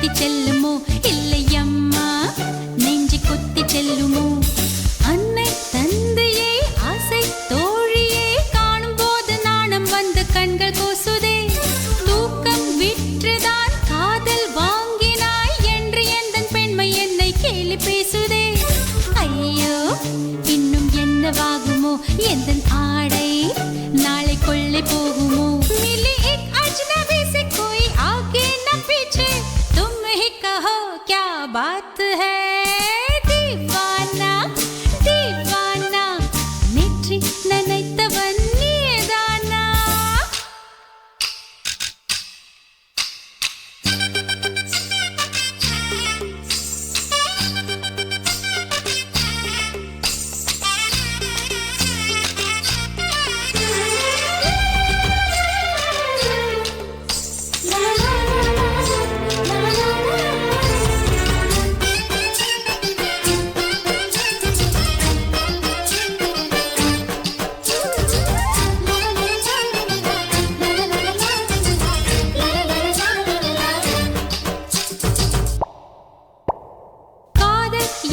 சுத்தி செல்லுமோ இல்லையம்மா நெஞ்சு கொத்தி செல்லுமோ அன்னை தந்தையே ஆசை தோழியே காணும் போது நாணம் வந்து கண்கள் கூசுதே தூக்கம் விற்றுதான் காதல் வாங்கினாய் என்று எந்தன் பெண்மை என்னை கேலி பேசுதே ஐயோ இன்னும் என்னவாகுமோ எந்தன் ஆடை நாளை கொள்ளை போகுமோ मिली एक अजनबी से कोई आगे न पीछे तुम ही कहो क्या बात है दीवाना दीवाना नेற்றி நினைத்தவன் நீதானா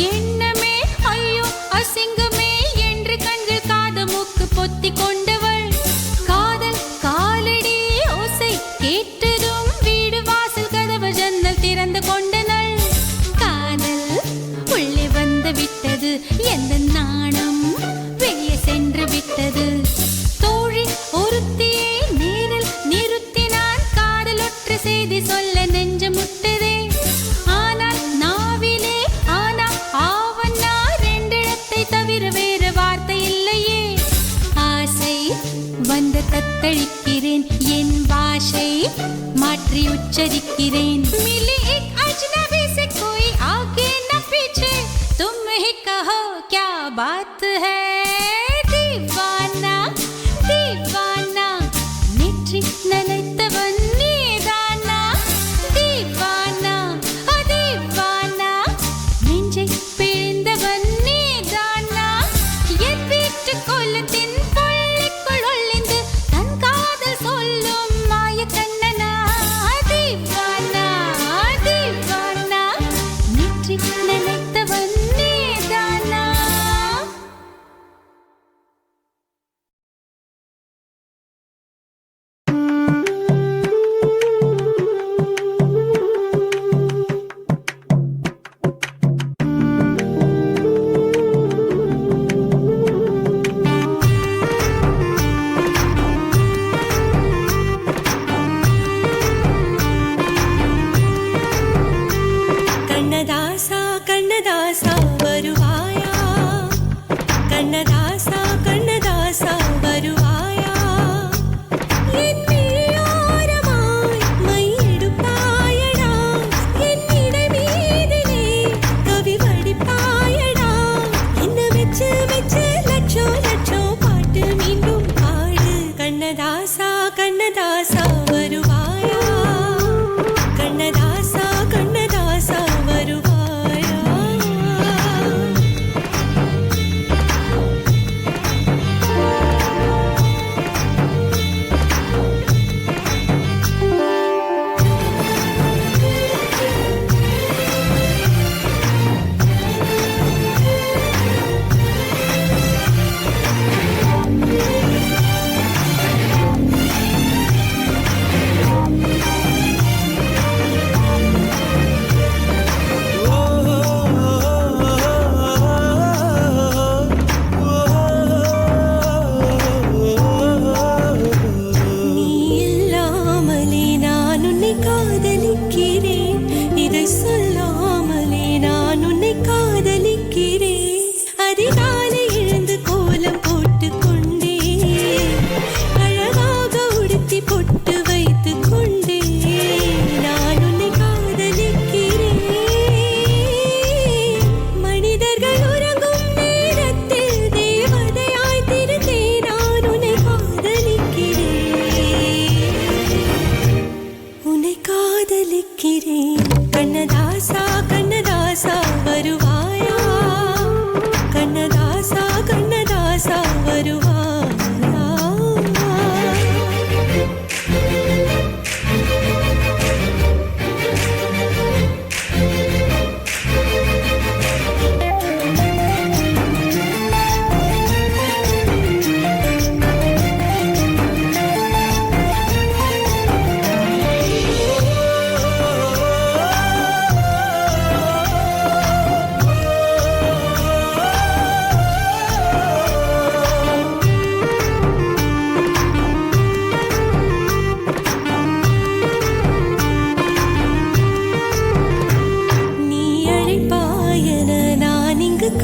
எண்ணமே ஐயோ அசிங்கமே என்று கண்கள் காது மூக்கு பொத்தி கொண்டவள் காதல் காலடி ஓசை கேட்டதும் வீடு வாசல் கதவு ஜன்னல் திறந்து கொண்டனள் காதல் உள்ளே வந்து விட்டது எந்த நாணம் வெளியே சென்று விட்டது தோழி ஒருத்தியை நேரில் நிறுத்தினான் காதலொற்ற செய்தி சொல்ல நெஞ்சு முட்டதே ஆனால் நாவிலே ஆவண்ணா ரெண்டிடத்தை தவிர வேறு வார்த்தை இல்லையே ஆசை வந்து தத்தளிக்கிறேன் என் பாஷை மாற்றி உச்சரிக்கிறேன் मिली एक अजनबी से कोई आगे न पीछे तुम ही कहो क्या बात है दीवाना दीवाना नेற்றி நினைத்தவன் நீதானா दीवाना दीवाना நெஞ்சை பிழிந்தவன் நீதானா என் வீட்டு கொல்லத்தின் பள்ளிக்குள் ஒளிந்து தன் காதல் சொல்லும் மாய கண்ணனா தீவானா தீவானா நெற்றி நினைத்தவன் நீதானா கண்ணதாசா கண்ணதாசா வருவாயா கண்ணதாசா கண்ணதாசா வருவாயா என் விழியோரமாய் மையெடுப்பாயடா என் இடை மீதிலே கவி வடிப்பாயடா என்ன வெச்சு வெச்சு லட்சோ லட்சோ பாட்டு மீண்டும் பாடு கண்ணதாசா கண்ணதாசா வருவாயா கண்ணதாசா கண்ணதாசா வருவாயா நீ இல்லாமலே நான் உன்னை காதலிக்கிறேன் இதை சொல்லாமலே நான் உன்னை காதலிக்கிறேன் அதிகாலை எழுந்து கோலம் போட்டு கொண்டே அழகாக உடுத்தி பொட்டு வைத்து கொண்டே நான் உன்னை காதலிக்கிறேன் மனிதர்கள் உறங்கும் நேரத்தில் தேவதையாய் திருந்தே நான் உன்னை காதலிக்கிறேன் உன்னை காதலிக்கிறேன் கண்ணதாசா கண்ணதாசா வருவாயா கண்ணதாசா கண்ணதாசா வருவாயா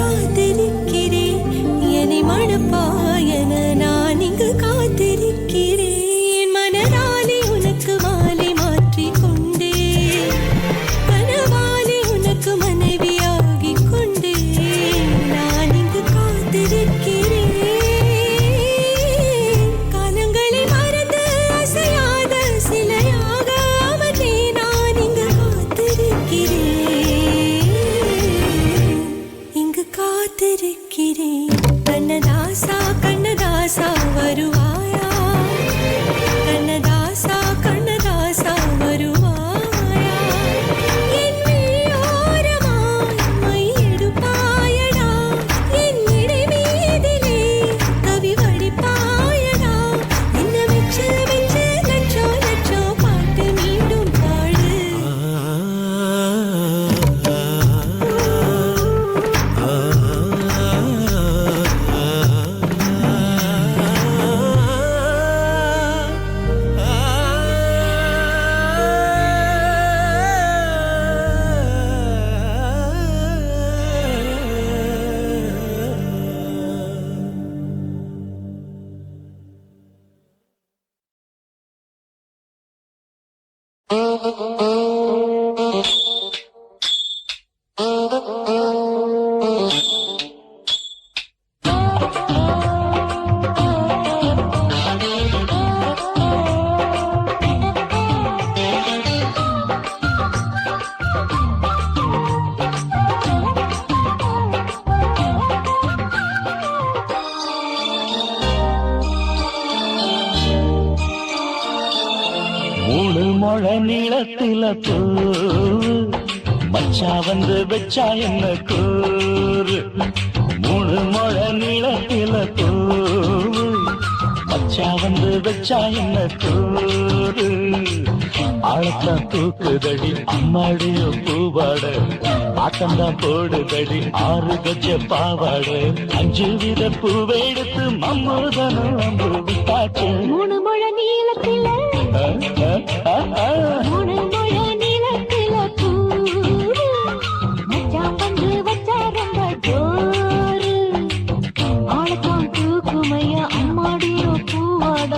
காத்திருக்கிறேன் என்னை மணப்பாயன நான் இங்கு காத்திருக்கிறேன் மனதாலே உனக்கு மாலை மாற்றிக் கொண்டேன் கனவாலே உனக்கு மனைவியாகிக் கொண்டேன் நான் இங்கு காத்திருக்கிறேன் காலங்களை மறந்து அசையாத சிலையாக அவனே நான் இங்கு காத்திருக்கிறேன் கண்ணதாசா கண்ணதாசா வருவாயா கண்ணதாசா கண்ணதாசா வருவாயா என் விழியோரமாய் மையெடுப்பாயடா என் இடை மீதிலே கவி வடிப்பாயடா என்ன வெச்சு வெச்சு லட்சோ லட்சோ பாட்டு மீண்டும் பாடு மூணு முழ நீளத்தில மச்சா வந்து வச்சா என்ன கூறு மூணு முழ நீளத்தில மச்சா வந்து வச்சா என்ன கூறு ஆழத்தான் தூக்குதடி அம்மாடிய பூவாட ஆட்டம்தான் போடுதடி 6 கஜ பாவாட 5 வித பூவை எடுத்து மம்மூதனும் அம்பு விட்டாச்சு மூணு முழ நீளத்தில மூணு முழ நீளத்தில மச்சான் வந்து வச்சா ரொம்ப ஜோரு ஆளத்தான் தூக்குமையா அம்மாடியோ பூவாட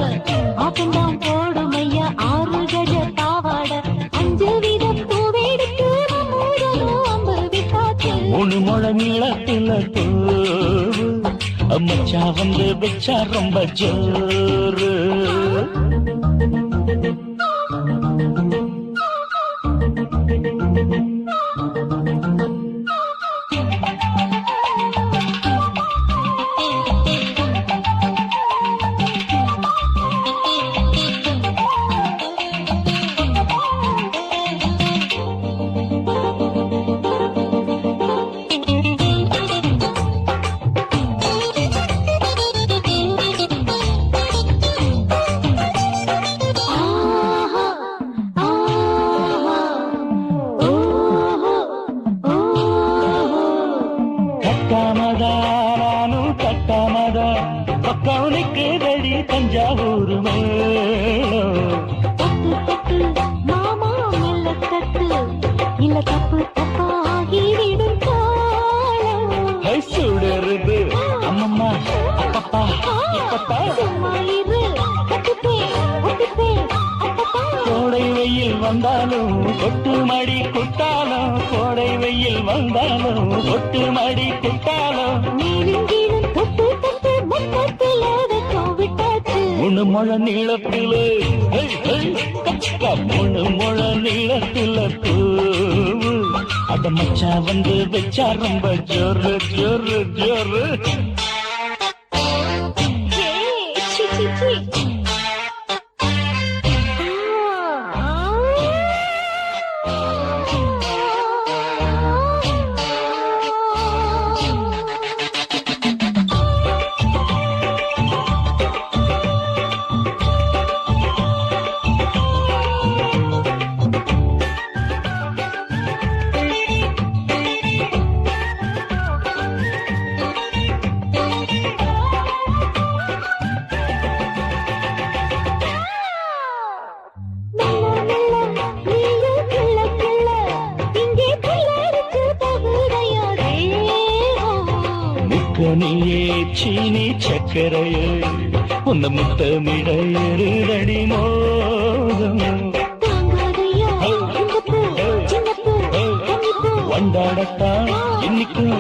ஆட்டம்தான் போடுமையா 6 கஜ பாவாட 5 வித பூவெடுத்து மம்மூதனும் அம்பு விட்டாச்சு மூணு முழ நீளத்தில மச்சா வந்து வச்சா ரொம்ப ஜோரு கட்டாமதா பக்கவனுக்கு தடி தஞ்சாவூர் மாமா மெல்ல தட்டு இல்ல தப்பு தப்பாகிவிடும் காலம் சுடருது அம்மம்மா அப்பப்பா இப்பப்பா சும்மா இரு ஒத்துப்பேன் கோடை வெயில் வந்தாலும் கொட்டு மடி குட்டாலும் கோடை வெயில் வந்தாலும் கொட்டு மடி குட்டாலும் மேலும் கீழும் தொட்டு தொட்டு மொத்தத்தில் அதற்கும் விட்டாச்சு மூணு முழ நீளத்திலே மூணு முழ நீளத்தில பூவு அத மச்சா வந்து வச்சா ரொம்ப ஜோரு ஜோரு ஜோரு முக்கனியே சீனி சக்கரையே உன்னை முத்தமிட எருதடி மோகம் தாங்காதையா இந்த பூ சின்ன பூ கன்னிப்பூ வண்டாடத்தான் என்னைக்கும்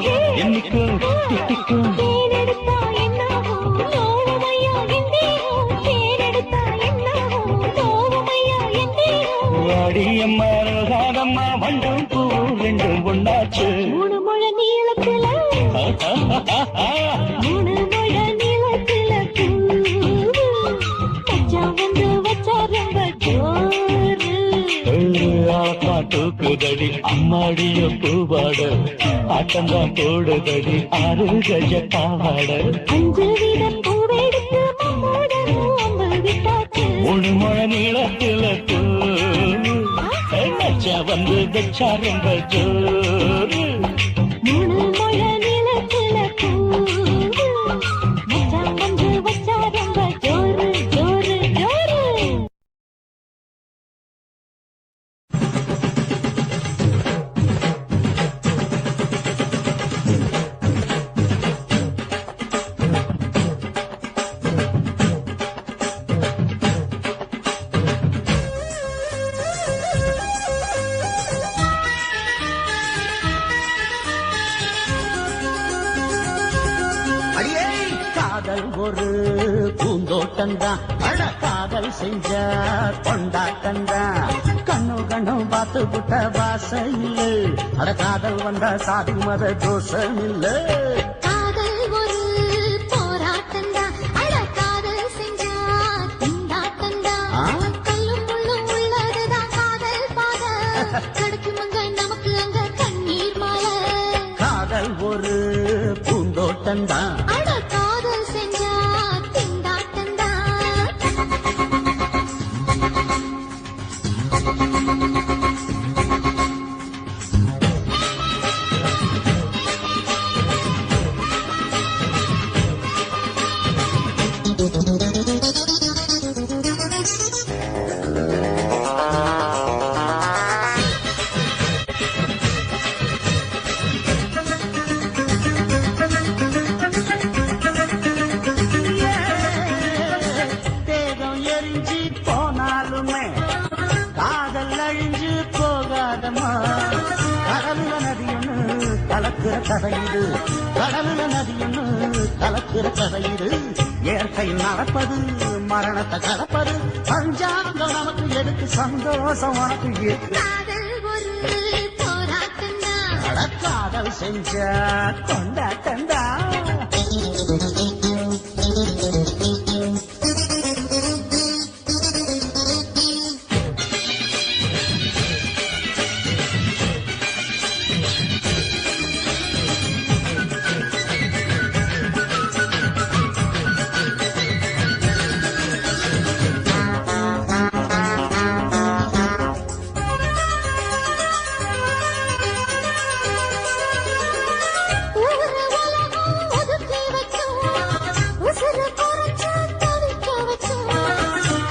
என்னைக்கும் திட்டிக்கும் தேனெடுத்தா என்னாகும் நோவுமையா என் தேகம் தேனெடுத்தா என்னாகும் நோவுமையா என் தேகம் வாடியம்மா ரோசாதம்மா வண்டும் பூ ரெண்டும் ஒண்ணாச்சு மூணு முழ நீளத்துல மூணு முழ நீளத்துல மச்சான் வந்து வச்சா ரொம்ப ஜோரு தூக்குதடி அம்மாடிய பூவாட ஆட்டந்தான் போடுதடி 6 கஜ பாவாட 5 வீத பூவெடுத்து மம்மோட அம்பு விட்டாச்சு 3 முழ நீளத்துல நச்சா வந்து வச்சா ரொம்ப ஜோரு 3 முழ நீளத்துல மச்சான் வந்து வச்சா ரொம்ப ஜோரு ஜோரு ஜோரு அடியே காதல் ஒரு பூந்தோட்டந்தான் அட காதல் செஞ்ச கொண்டாட்டந்தான் கண்ணு கண்ணும் பார்த்து புட்ட வாசம் இல்ல அட காதல் வந்தா சாதி மத தோஷம் இல்ல காதல் ஒரு போராட்டந்தா அட காதல் செஞ்சா திண்டாட்டந்தா கல்லும் முள்ளும் உள்ளதுதான் காதல் பாத கிடைக்குமங்க நமக்கு அங்க கண்ணீர் மாலை காதல் ஒரு பூந்தோட்டந்தான் அட காதல் செஞ்சா திண்டாட்டந்தா தேகம் எரிஞ்சு போனாலுமே காதல் அழிஞ்சு போகாதம்மா கடவுள நதியொன்னு கலக்குற கதையுது கடவுள நதியொன்னு கலக்குற கதையுது இயற்கை நடப்பது மரணத்தை கலப்பது பஞ்சாங்கம் நமக்கு எதுக்கு சந்தோஷம் உனக்கு எது காதல் ஒரு போராட்டந்தா காதல் செஞ்ச கொண்டாட்டந்தா ஊரு உலகம் ஒதுக்கி வச்சோம் உசுறு குறைச்சு தவிக்க வச்சோம்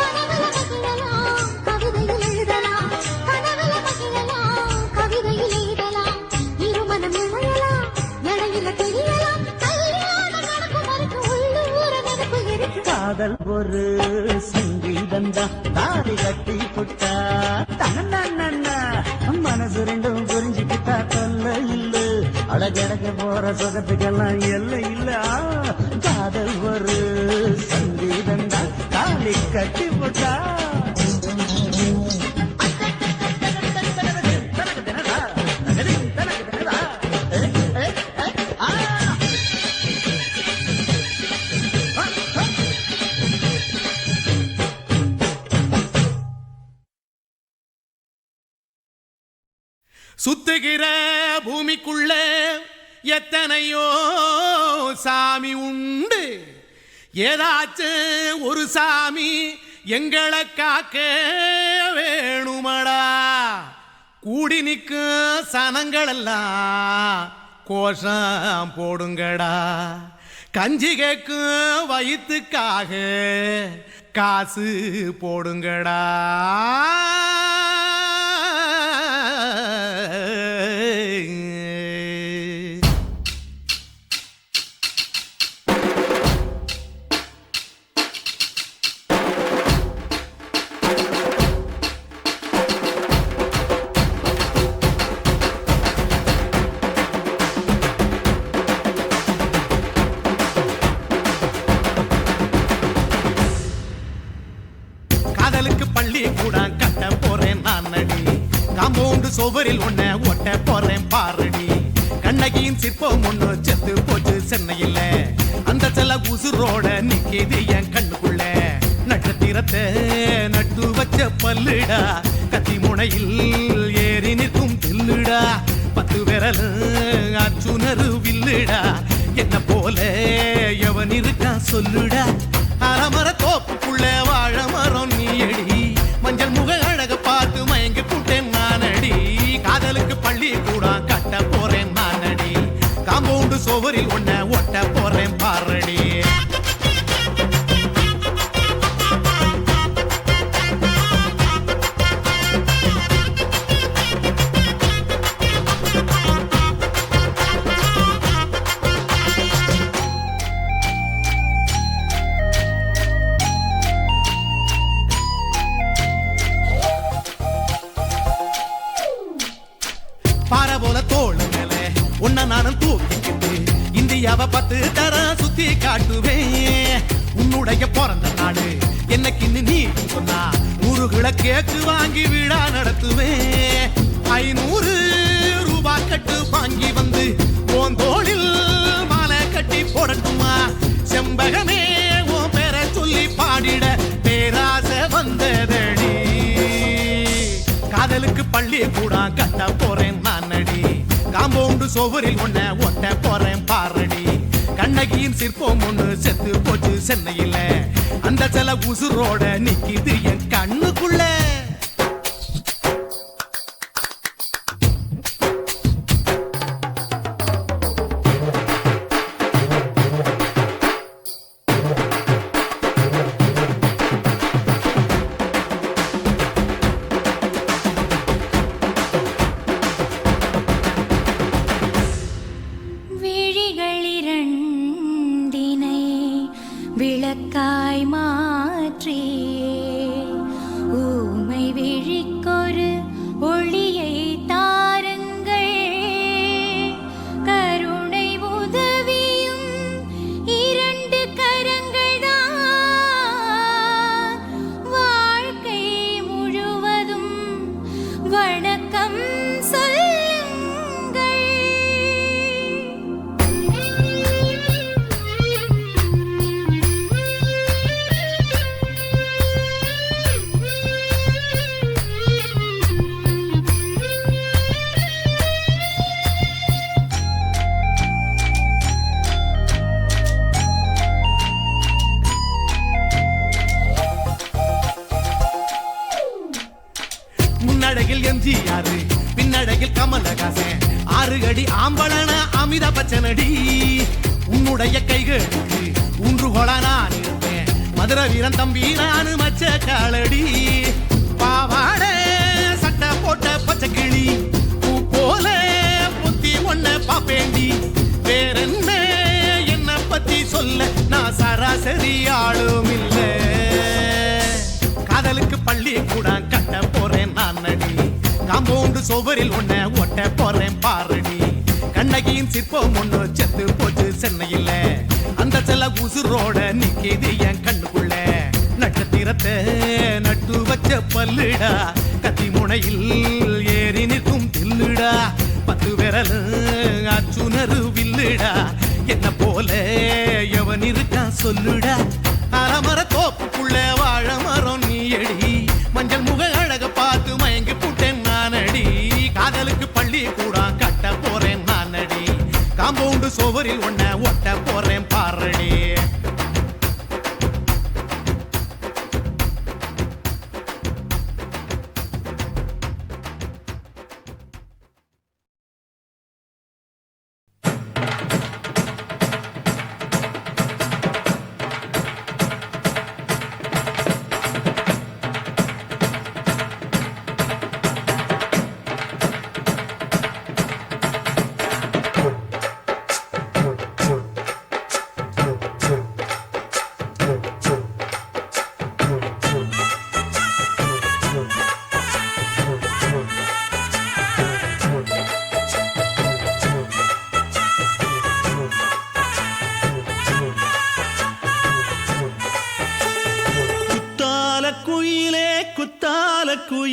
கனவுல மகிழலாம் கவிதையில் எழுதலாம் கனவுல மகிழலாம் கவிதையில் எழுதலாம் இருமனம் இழையலாம் இடையில தெரியலாம் கல்யாணம் நடக்கும் வரைக்கும் உள்ளூர நடப்பு இருக்கு காதல் ஒரு சங்கீதந்தா தாலி கட்டி புட்டா தன்னா மனசு ரெண்டும் புரிஞ்சுக்கிட்டா தொல்ல இல்ல அழகடக்க போற சுகத்துக்கெல்லாம் எல்லை இல்ல காதல் ஒரு சங்கீதந்தா தாலி கட்டி புட்டா சுத்துகிற பூமிக்குள்ள எத்தனையோ சாமி உண்டு ஏதாச்சும் ஒரு சாமி எங்களை காக்க வேணுமடா கூடி நிற்கும் சனங்களெல்லாம் கோஷம் போடுங்கடா கஞ்சி கேக்கும் வயிற்றுக்காக காசு போடுங்கடா சுவரில் ஒன்ன ஒட்ட போறேன் பாரடி. கண்ணகியின் சிற்பம் ஒண்ணு செத்து போச்சு சென்னையில, அந்த செல உசுரோட நிக்கிது என் கண்ணுக்குள்ள. நட்சத்திரத்தை நட்டு வச்ச பல்லுடா, கத்தி முனையில் ஏறி நிற்கும் தில்லுடா. 10 விரல் அச்சுணரு வில்லுடா, என்ன போல எவன் இருக்கா சொல்லுடா. அலமர தோப்புக்குள்ள வாழ மரம் நீயடி, மஞ்சள் முக அழக பார்த்து மயங்கி கூட்டேன் நானடி. காதலுக்கு பள்ளி கூட கட்ட போறேன் நானடி, காம்பவுண்டு சுவரில் ஒன்ன ஒட்ட போறேன் பாரடி. பாறை போல தோளு மேல உன்ன நானும் தூக்கிக்கிட்டு இந்தியாவை 10 தர சுத்தி காட்டுவேன். உன்னுடைய பிறந்த நாடு என்னைக்கு நீ சொன்னா 100 கிலோ கேக்கு வாங்கி விழா நடத்துவேன். 500 ரூபாய் கட்டு வாங்கி வந்து உன் தோளில் மாலை கட்டி போடட்டுமா. செம்பகமே உன் பேரை சொல்லி பாடிட பேராசை வந்ததடி. காதலுக்கு பள்ளி கூட கட்ட போறேன் நானடி, காம்பவுண்டு சுவரில் ஒன்ன ஒட்ட போறேன் பாரடி. கண்ணகியின் சிற்பம் ஒண்ணு செத்து போச்சு சென்னையில, அந்த செல உசுரோட நிக்கிது என் கண்ணுக்குள்ள. விழிகளிரண்டினை விளக்காய் மாற்றி ஊமை விழிக்கொரு ஒளியை தாருங்கள். கருணை உதவியும் 2 கரங்கள்தான், வாழ்க்கை முழுவதும் வணக்கம் சொல்லுங்கள். முன்னழகில் எம்ஜிஆர், பின்னழகில் கமலஹாசன், 6 அடி ஆம்பளன அமிதாப் பச்சனடி. உன்னுடைய கைகளுக்கு ஊன்றுகோல நான் இருப்பேன், மதுரை வீரன் தம்பி நானு மச்ச காலடி. பாவாட சட்டை போட்ட பச்சை கிளி பூ போல புத்தி ஒன்ன பாப்பேண்டி. வேறென்ன என்ன பத்தி சொல்ல நான் சராசரி ஆளும் இல்ல. காதலுக்கு பள்ளி கூட கட்ட போறேன் நானடி, காம்பவுண்டு சுவரில் ஒன்ன ஒட்ட போறேன் பாரடி. கண்ணகியின் சிற்பம் ஒண்ணு செத்து போச்சு சென்னையில, அந்த செல உசுரோட நிக்கிது என் கண்ணுக்குள்ள. நட்சத்திரத்தை நட்டு வச்ச பல்லுடா, கத்தி முனையில் ஏறி நிற்கும் தில்லுடா. 10 விரல் அச்சுணரு வில்லுடா, என்ன போல எவன் இருக்கா சொல்லுடா. அலமர தோப்புக்குள்ள வாழ மரம் நீயடி, மஞ்சள் முக அழக பார்த்து மயங்கி கூட்டேன் நானடி. காதலுக்கு பள்ளி கூட கட்ட போறேன் நானடி, காம்பவுண்டு சுவரில் ஒன்ன ஒட்ட போறேன் பாரடி.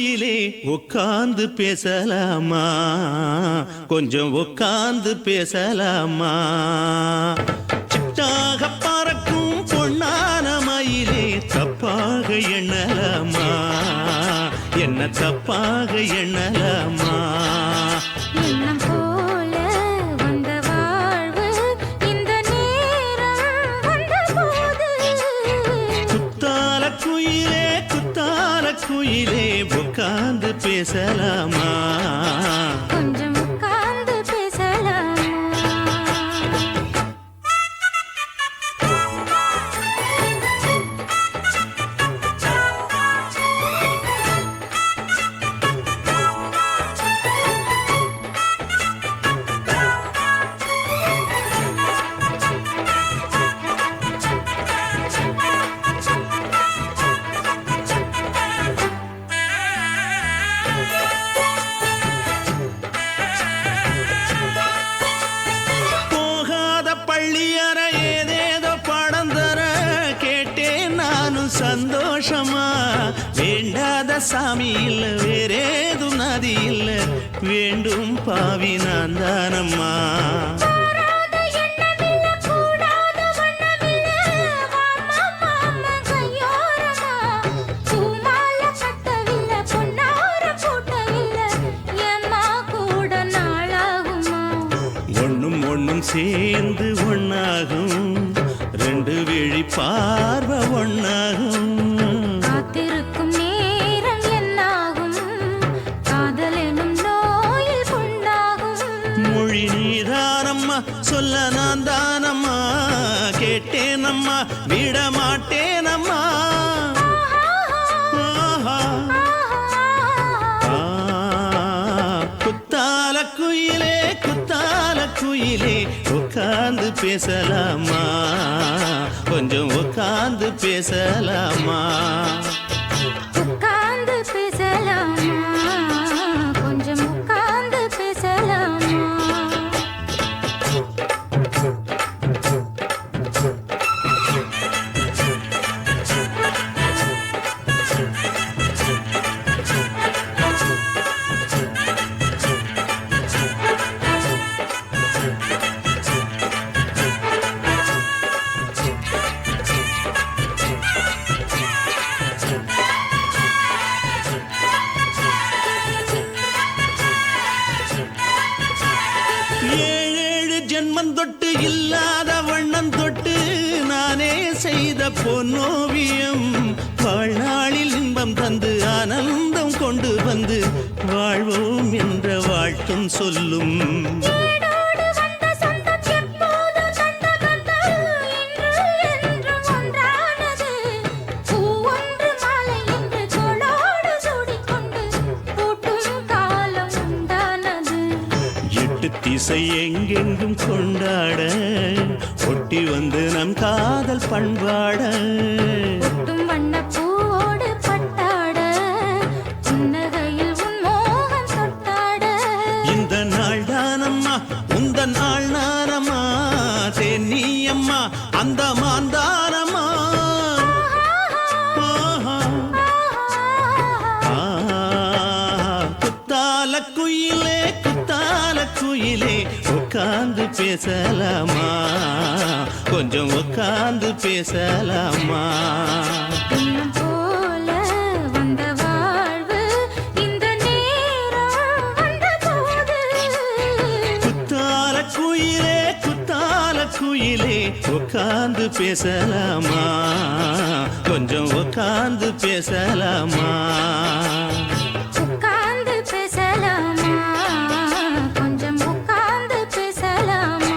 குயிலே உட்கார்ந்து பேசலாமா கொஞ்சம் உட்கார்ந்து பேசலாமா சிட்டாக பறக்கும் பொன்னான மயிலே தப்பாக எண்ணலாமா என்ன தப்பாக எண்ணலாமா எண்ணம் போல வந்த வாழ்வு இந்த நேரம் வந்தபோது குத்தால குயிலே உட்கார்ந்து பேசலாமா கொஞ்சம் உட்கார்ந்து பேசலாமா போகாத பள்ளியற ஏதேதோ படம் தர கேட்டேன் நானும் சந்தோஷமா வேண்டாத சாமி இல்ல வேறேதும் நதி இல்ல வேண்டும் பாவி நான் தானம்மா கூடாத எண்ணமில்ல கூடாத வண்ணமில்ல வாமா மாமா கையோரமா பூமால கட்டவில்லை பொன்னார போட்டவில்லை ஏம்மா கூட நாளாகுமா ஒண்ணும் சேர்ந்து ஒண்ணாகும் ரெண்டு விழி பார்வை ஒண்ணாகும் காத்திருக்கும் நேரம் என்னாகும் காதல் எனும் நோயில் புண்ணாகும் மொழி நீதானம்மா சொல்ல நான் தானம்மா கேட்டேனம்மா விட மாட்டேனம்மா ஆஹா. குத்தால குயிலே உட்கார்ந்து பேசலாமா கொஞ்சம் உட்கார்ந்து பேசலாமா உட்கார்ந்து பேசலாமா கொஞ்சம் உட்கார்ந்து பேசலாமா ஏழேழு ஜென்மம் தொட்டு இல்லாத வண்ணம் தொட்டு நானே செய்த பொன்னோவியம் வாழ்நாளில் இன்பம் தந்து ஆனந்தம் கொண்டு வந்து வாழ்வோம் என்ற வாழ்த்தும் சொல்லும் ஏடோடு வந்த சொந்தம் எப்போது தந்த பந்தம் இன்று என்றும் ஒன்றானது பூ ஒன்று மாலை என்று தோளோடு சூடிக்கொண்டு பூட்டும் காலம் உண்டானது எட்டு திசை எங்கெங்கும் கொண்டாட ஒட்டி வந்து நம் காதல் பண்பாட ஒட்டும் வண்ணப் பூவோடு பட்டாட புன்னகையில் உன் மோகம் தொட்டாட இந்த நாள் தானம்மா உந்த நாள் நானம்மா தென்னியம்மா அந்த மாந்தானம்மா ஆஹா. குத்தால குயிலே உட்கார்ந்து பேசலாமா கொஞ்சம் உட்கார்ந்து பேசலாமா எண்ணம் போல வந்த வாழ்வு இந்த நேரம் வந்தபோது குத்தால குயிலே உட்கார்ந்து பேசலாமா கொஞ்சம் உட்கார்ந்து பேசலாமா உட்கார்ந்து பேசலாமா கொஞ்சம் உட்கார்ந்து பேசலாமா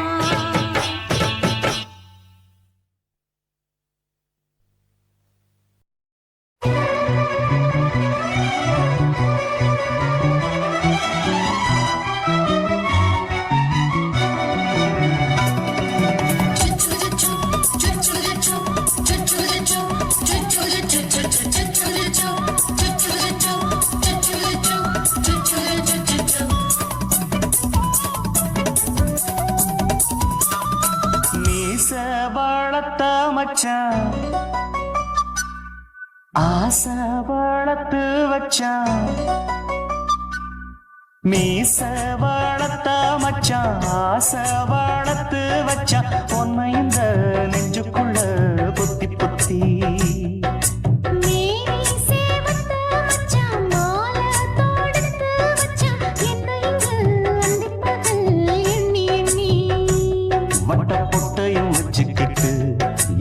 மச்சான் ஆசை வளர்த்து வச்சான் மீச வளர்த்த மச்சான் ஆசை வளர்த்து வச்சான் உன்னை இந்த நெஞ்சுக்குள்ள பொத்தி பொத்தி வட்ட பொட்டையும் வச்சுக்கிட்டு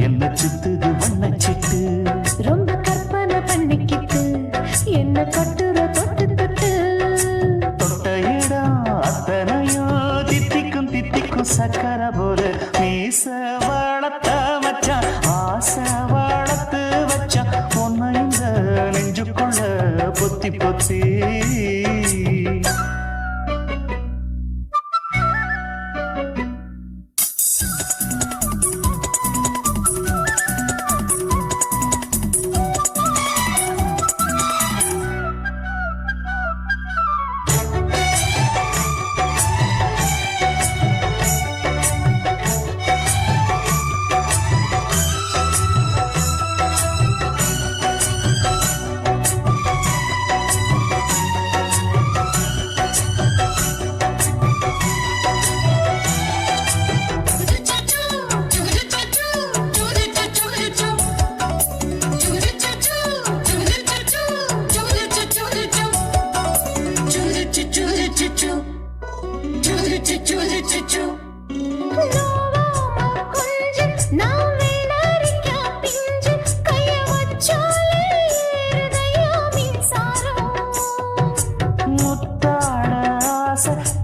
என்ன சுத்துது வண்ணச்சிட்டு ரொம்ப கற்பனை பண்ணிக்கிட்டு என்ன கட்டுற தொட்டு தொட்டு தொட்ட இடம் அத்தனையோ தித்திக்கும் தித்திக்கும் சக்கர போல மீச வளர்த்த மச்சான் ஆசை வளர்த்து வச்சான் உன்னை இந்த நெஞ்சுக்குள்ள பொத்தி பொத்தி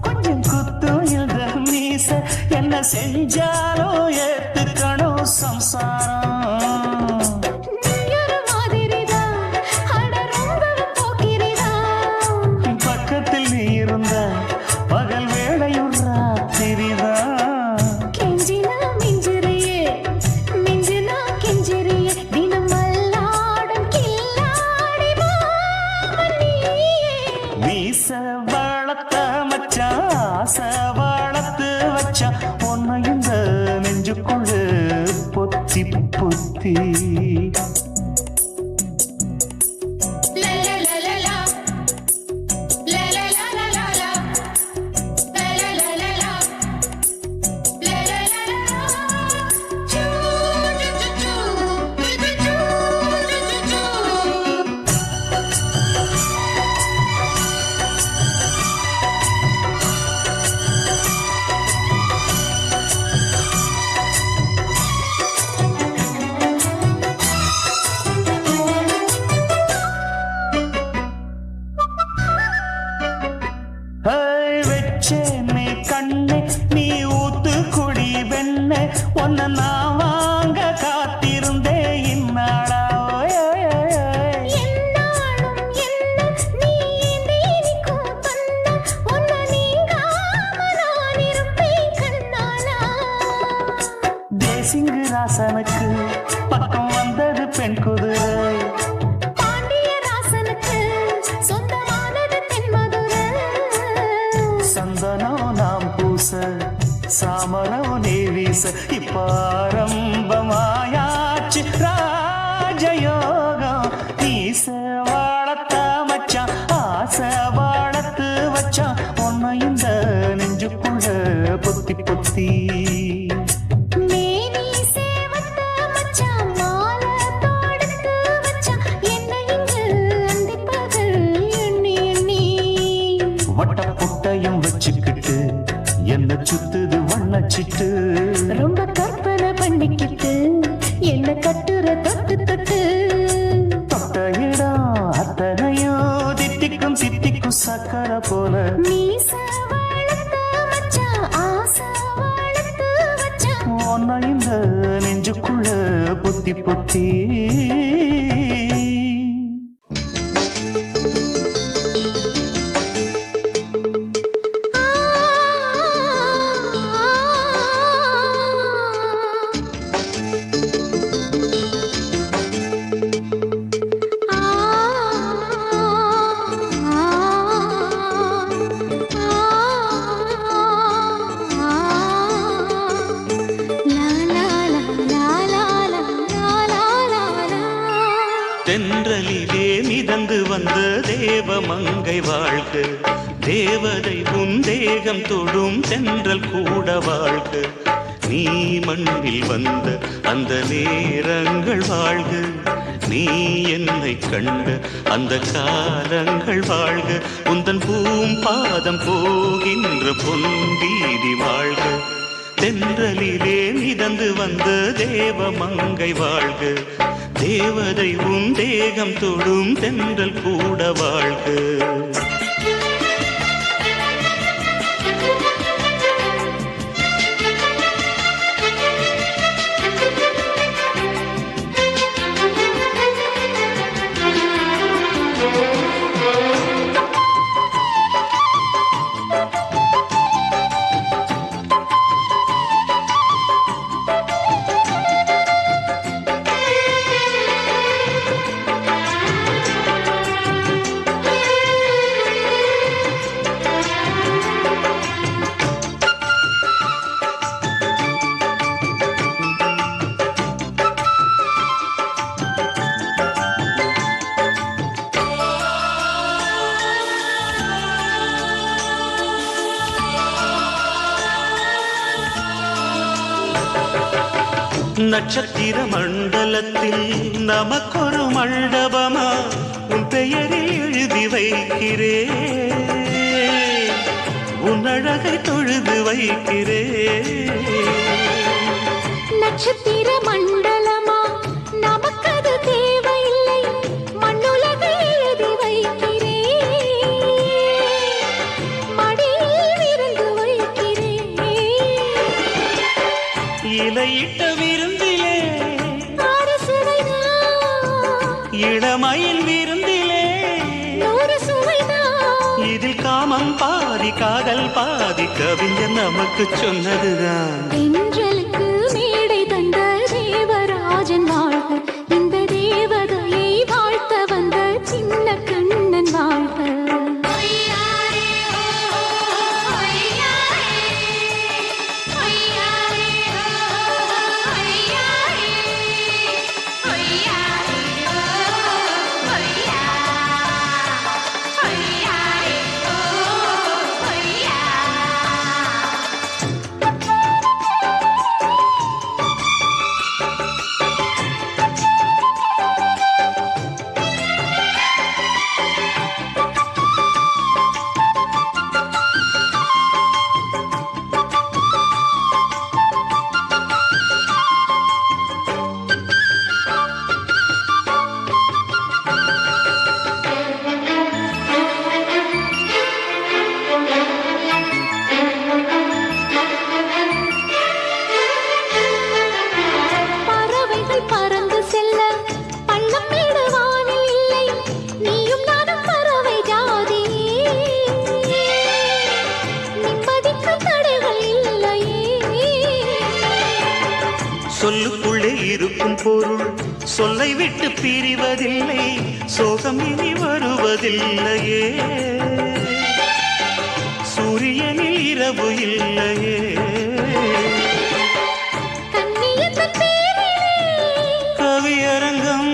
கொஞ்சம் குத்தும் இந்த மீச என்ன செஞ்சாலும் ஏத்துக்கணும் சம்சாரம் பக்கத்தில் நீ இருந்த பகல் வேளையும் ராத்திரிதான் மீச வளர்த்த மச்சான் ஆசை வளர்த்து வச்சான் உன்னை இந்த நெஞ்சுக்குள்ள பொத்தி பொத்தி வெச்சேனே கண்ணே நீ ஊத்து குடி வெண்ணே உன்னை நான் வாங்க காத்திருந்தே இந்நாளா தேசிங்கு ராசனுக்கு பக்கம் வந்தது பெண் குதிரை சந்தனம் நாம் பூச சாமரம் நீ வீச இப்பாரம்பமாயாச்சு ராஜயோகம் நீச வாழத்த மச்சான் ஆசை வாழத்து வச்சான் உன்னை இந்த நெஞ்சுக்குள்ள பொத்தி பொத்தி வட்ட பொட்டையும் வச்சுக்கிட்டு என்ன சுத்துது வண்ணச்சிட்டு ரொம்ப கற்பனை பண்ணிக்கிட்டு என்ன கட்டுற தொட்டு தொட்டு தொட்ட இடம் அத்தனையோ தித்திக்கும் தித்திக்கும் சக்கர போல மீச வளர்த்த மச்சான் ஆசை வளர்த்து வச்சான் உன்னை இந்த நெஞ்சுக்குள்ள பொத்தி பொத்தி la la la la la la la la la தேவதை உன் தேகம் தொடும் தென்றல் கூட வாழ்க. நீ மண்ணில் வந்த அந்த நேரங்கள் வாழ்க. நீ என்னை கண்ட அந்த காலங்கள் வாழ்க. உந்தன் பூம்பாதம் போகின்ற பொன் வீதி வாழ்க. தென்றலிலே மிதந்து வந்த தேவ மங்கை வாழ்க. தேவதை உன் தேகம் தொடும் தென்றல் கூட வாழ்க. நட்சத்திர மண்டலத்தில் நமக்கொரு மண்டபமா உன் பெயரில் எழுதி வைக்கிறேன். உன் அழகை தொழுது வைக்கிறேன். நட்சத்திர மண்டலமா நமக்கது தேவையில்லை, மண்ணுலகை எழுதி வைக்கிறேன். மடியில் விருந்து வைக்கிறேன். இலையிட்ட விருந்திலே இளமையில் விருந்திலே நூறு சுவைதான். இதில் காமம் பாதி காதல் பாதி கவிஞர் நமக்கு சொன்னதுதான். தென்றலுக்கு மேடை தந்த தேவராஜன் வாழ்க. இந்த தேவதையை வாழ்த்த வந்த சின்ன கண்ணன் வாழ்க. சொல்லுக்குள்ளே இருக்கும் பொருள் சொல்லை விட்டு பிரிவதில்லை. சோகம் இனி வருவதில்லையே. சூரியனில் இரவு இல்லையே. கவியரங்கம்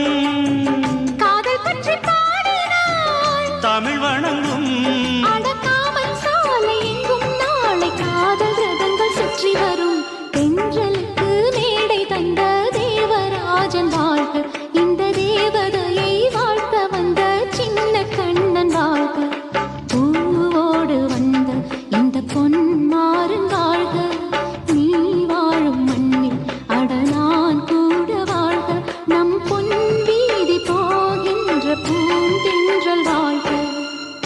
காதல் பற்றி பாடினாள். தமிழ் வணங்கும் அடக்காமல் சாலை எங்கும் நாளை காதல் ரதங்கள் சுற்றி வரும். தென்றலுக்கு மேடை தந்த தேவராஜன் வாழ்க. இந்த தேவதையை வாழ்த்த வந்த சின்ன கண்ணன் வாழ்க. பூவோடு வந்த இந்த பொன்மாறன் வாழ்க. நீ வாழும் மண்ணில் அட நான் கூட வாழ்க. நம் பொன் வீதி போகின்ற பூந்தென்றல் வாழ்க.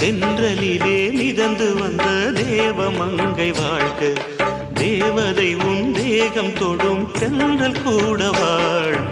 தென்றலிலே மிதந்து வந்த தேவ மங்கை வாழ்க. தேவதை உன் தேகம் தொடும் தென்றல் கூட வாழ்க.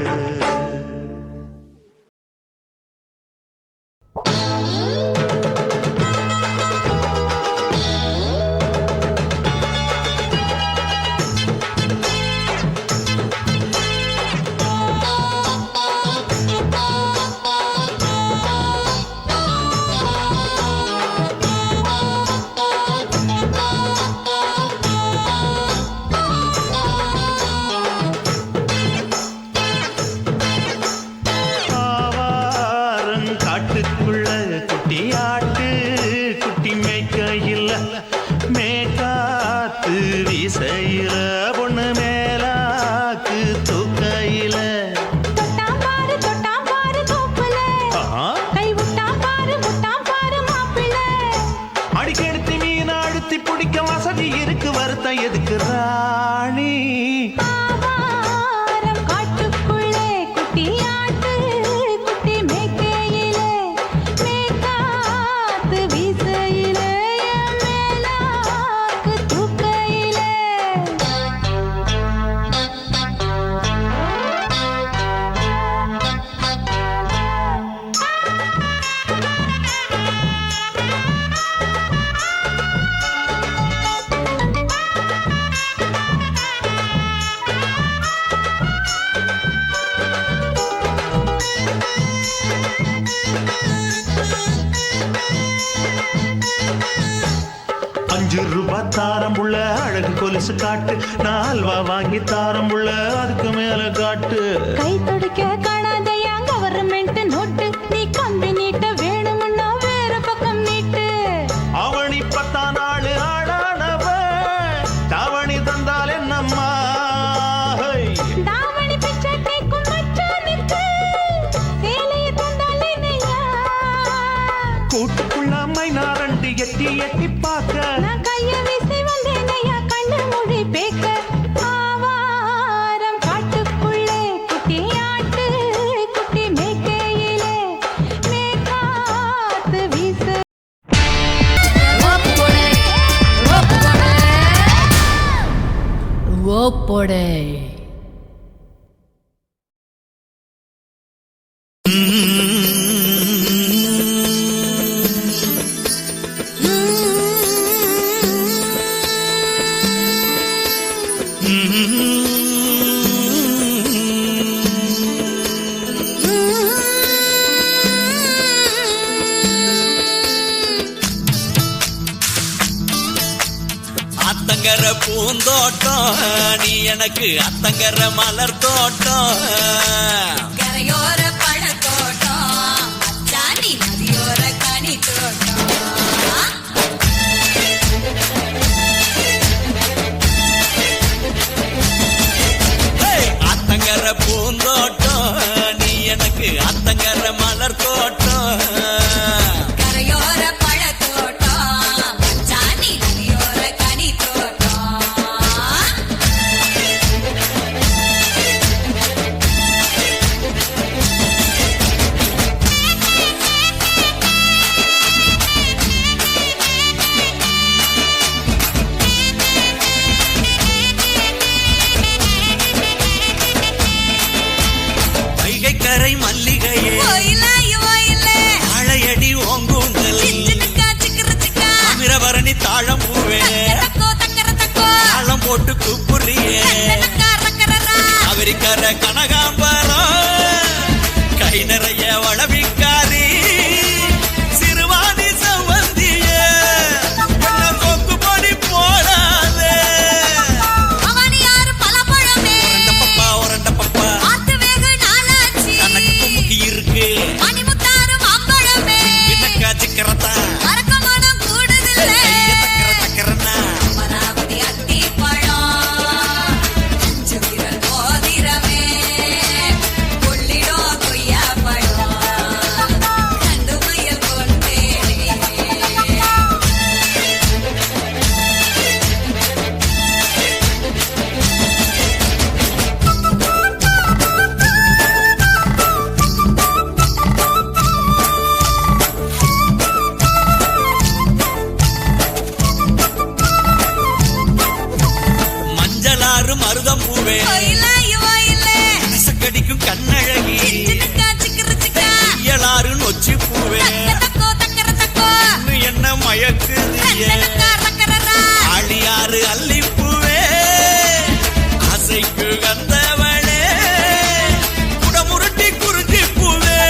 இல்ல மேகாத்து வீசையில பொண்ணு மேலாக்கு தூக்கையில தொட்டாம் பாரு தோப்புல கை விட்டாம் பாரு மாப்பிள்ளை அடிக்கெடுத்து மீன் அழுத்தி பிடிக்க வசதி இருக்கு வருத்தம் எதுக்கு ராணி ஆவாரம் காட்டுக்குள்ளே குட்டியாட்டு குட்டி மேய்க்கையிலே மேய்க்காத்து வீசையிலே என் மேலாக்கு தூக்கையிலே ₹5 தாரம்புள்ள அழகு கொலுசு காட்டு நான் அல்வா வாங்கி தாரம்புள்ள அதுக்கு மேல காட்டு கை துடிக்க காணாதையா கவர்மெண்ட் நோட்டு நீ கம்பி நீட்ட வேணும்னா வேற பக்கம் நீட்டு அவனி 10 நாள் ஆடானவ தாவணி தந்தால் என்னம்மா தாவணி பிச்சை கேக்கும் மச்சானுக்கு சேலையை தந்தாலே நையா கூட்டுக்குள்ள மைனாரண்டி எட்டி எட்டி பார்க்க நான் கைய வீசி வந்தேன் ஐயா கண்ணு மொழி பேக்க ஆவாரம் காட்டுக்குள்ளே குட்டியாட்டு குட்டி மேய்க்கையிலே மேய்க்காத்து வீச ஓப்போடே அத்தங்கர பூந்தோட்டம் நீ எனக்கு அத்தங்கர மலர் தோட்டம் கரையோர பழத்தோட்டம் அச்சாணி நதியோர கனி தோட்டம் அத்தங்கர பூந்தோட்டம் நீ எனக்கு அத்தங்கர மலர் தோட்டம் கரையோர பழத்தோட்டம் அச்சாணி நதியோர கனி தோட்டம் வைகைக்கரை மல்லிகையே வாழையடி ஓங்கூந்தல் அமிரபரணி தாழம் பூவே தாளம் போட்டு கூப்புறியே அவரிக்கர கனகாம்பரம் கை நிறைய வளவிக்காரி சிறுவாணி சவந்தியே கொக்கு பொடி போடாதே உரண்ட பப்பா தனக்கு குமுக்கி இருக்கு வினக்கா சிக்கரத்தா சக்கரன்னா மஞ்சளாறு மருதம் பூவே கடிக்கும் கண்ணழகி இயலாறு நொச்சி பூவே என்ன மயக்குதியே ஆழியாறு அல்லிப்பூவே ஆசைக்கு வந்தவளே குடமுருட்டி குறிஞ்சி பூவே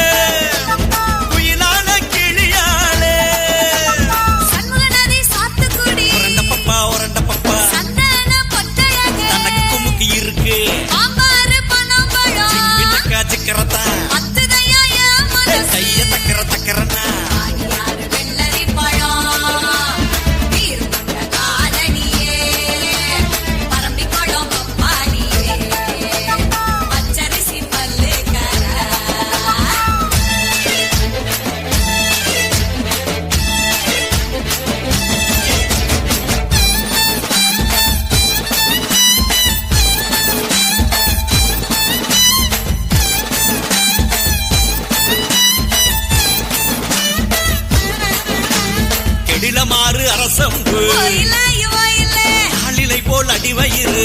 குயிலான கிளியாளே உரண்ட பப்பா தனக்கு குமுக்கி இருக்கு 16 அரசம்பு ஆளிலை போல் அடிவயிறு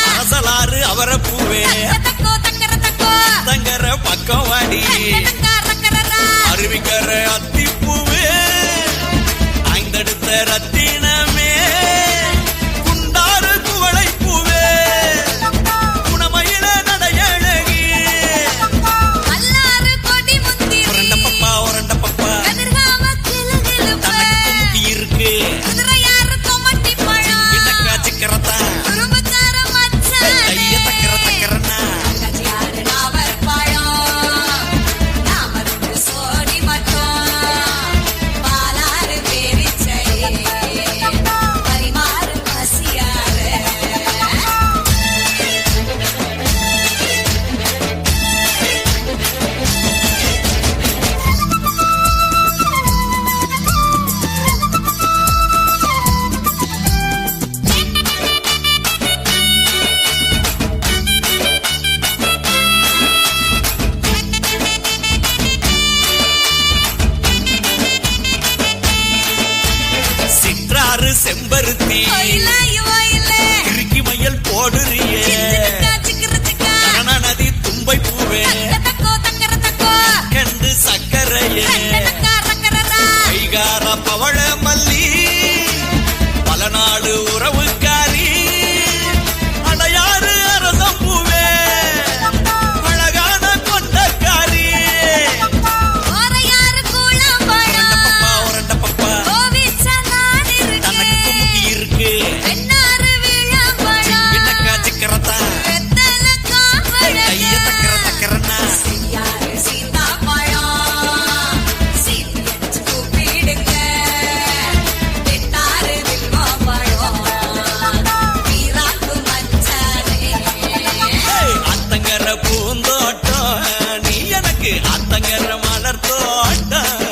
அரசலாறு அவரப்பூவே தங்கர பக்கம் வாடி அருவிக்கர அத்திப்பூவே ஐந்தெடுத்த ரத்தினமே குண்டாறு குவளை பூவே குணமயில நடையழகி உரண்ட பப்பா தனக்கு முக்கி இருக்கு கிட்டக்கா சிக்கரத்தா கைய தக்கர தக்கரனா சிற்றாறு செம்பருத்தி இறுக்கி மயல் போடுறியே கரண நதி தும்பை பூவே கண்டு சக்கரையே கைகார பவள மல்லி பல நாடு உறவுக்காரி அடையாறு அரசம் பூவே அழகான கொண்டக்காரி உரண்ட பப்பா தனக்கு முக்கி இருக்கு கிட்டக்கா சிக்கரத்தா கைய தக்கர தக்கரனா அத்தங்கர பூந்தோட்டம் நீ எனக்கு அத்தங்கர மலர் தோட்டம்